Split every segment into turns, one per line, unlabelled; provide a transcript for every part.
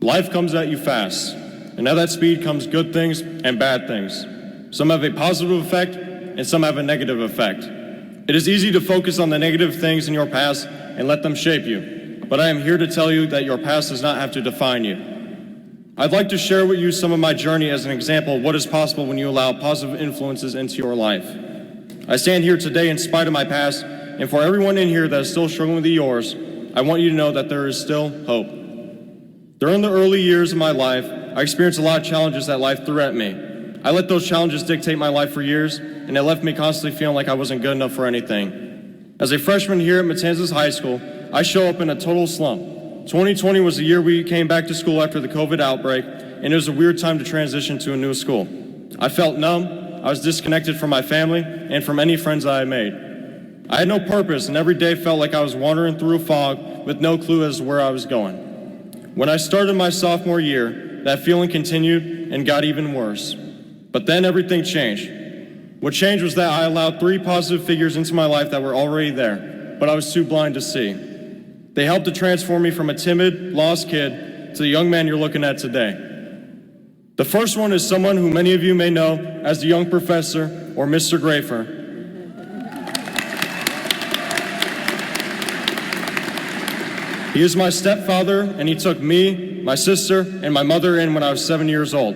Life comes at you fast, and at that speed comes good things and bad things. Some have a positive effect, and some have a negative effect. It is easy to focus on the negative things in your past and let them shape you, but I am here to tell you that your past does not have to define you. I'd like to share with you some of my journey as an example of what is possible when you allow positive influences into your life. I stand here today in spite of my past, and for everyone in here that is still struggling with yours, I want you to know that there is still hope. During the early years of my life, I experienced a lot of challenges that life threw at me. I let those challenges dictate my life for years, and it left me constantly feeling like I wasn't good enough for anything. As a freshman here at Matanzas High School, I show up in a total slump. 2020 was the year we came back to school after the COVID outbreak, and it was a weird time to transition to a new school. I felt numb, I was disconnected from my family, and from any friends I had made. I had no purpose, and every day felt like I was wandering through a fog with no clue as to where I was going. When I started my sophomore year, that feeling continued and got even worse. But then everything changed. What changed was that I allowed 3 positive figures into my life that were already there, but I was too blind to see. They helped to transform me from a timid, lost kid to the young man you're looking at today. The first one is someone who many of you may know as the young professor or Mr. Graifer. He is my stepfather, and he took me, my sister, and my mother in when I was 7 years old.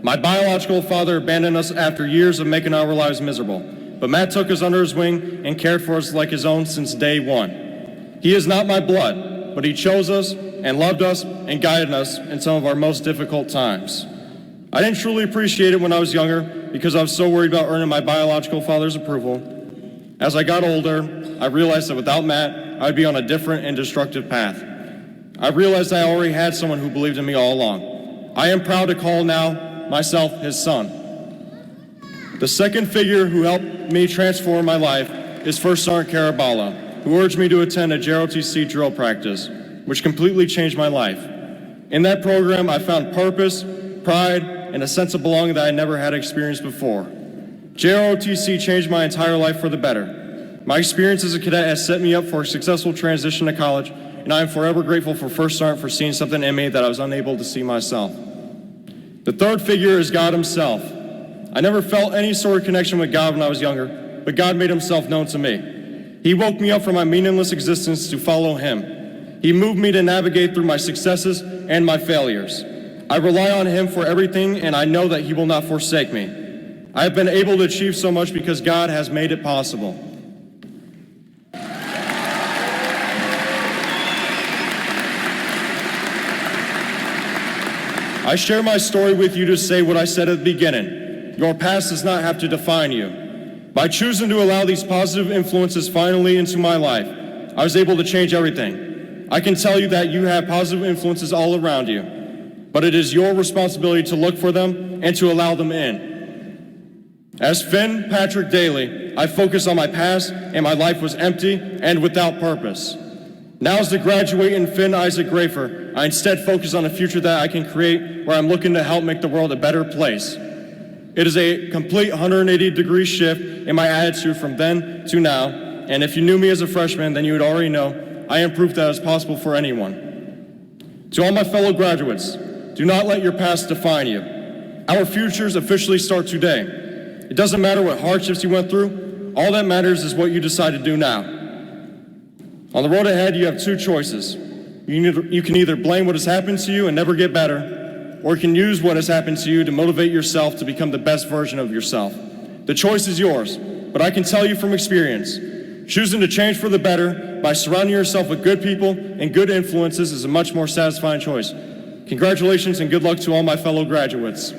My biological father abandoned us after years of making our lives miserable, but Matt took us under his wing and cared for us like his own since day one. He is not my blood, but he chose us and loved us and guided us in some of our most difficult times. I didn't truly appreciate it when I was younger because I was so worried about earning my biological father's approval. As I got older, I realized that without Matt, I'd be on a different and destructive path. I realized I already had someone who believed in me all along. I am proud to call now myself his son. The second figure who helped me transform my life is First Sergeant Caraballo, who urged me to attend a JROTC drill practice, which completely changed my life. In that program, I found purpose, pride, and a sense of belonging that I never had experienced before. JROTC changed my entire life for the better. My experience as a cadet has set me up for a successful transition to college, and I am forever grateful for First Sergeant for seeing something in me that I was unable to see myself. The third figure is God himself. I never felt any sort of connection with God when I was younger, but God made himself known to me. He woke me up from my meaningless existence to follow him. He moved me to navigate through my successes and my failures. I rely on him for everything, and I know that he will not forsake me. I have been able to achieve so much because God has made it possible. I share my story with you to say what I said at the beginning. Your past does not have to define you. By choosing to allow these positive influences finally into my life, I was able to change everything. I can tell you that you have positive influences all around you, but it is your responsibility to look for them and to allow them in. As Finn Patrick Daly, I focused on my past, and my life was empty and without purpose. Now as the graduating Finn Isaac Graifer, I instead focus on a future that I can create where I'm looking to help make the world a better place. It is a complete 180-degree shift in my attitude from then to now, and if you knew me as a freshman, then you would already know I am proof that it is possible for anyone. To all my fellow graduates, do not let your past define you. Our futures officially start today. It doesn't matter what hardships you went through, all that matters is what you decide to do now. On the road ahead, you have 2 choices. You can either blame what has happened to you and never get better, or you can use what has happened to you to motivate yourself to become the best version of yourself. The choice is yours, but I can tell you from experience, choosing to change for the better by surrounding yourself with good people and good influences is a much more satisfying choice. Congratulations and good luck to all my fellow graduates.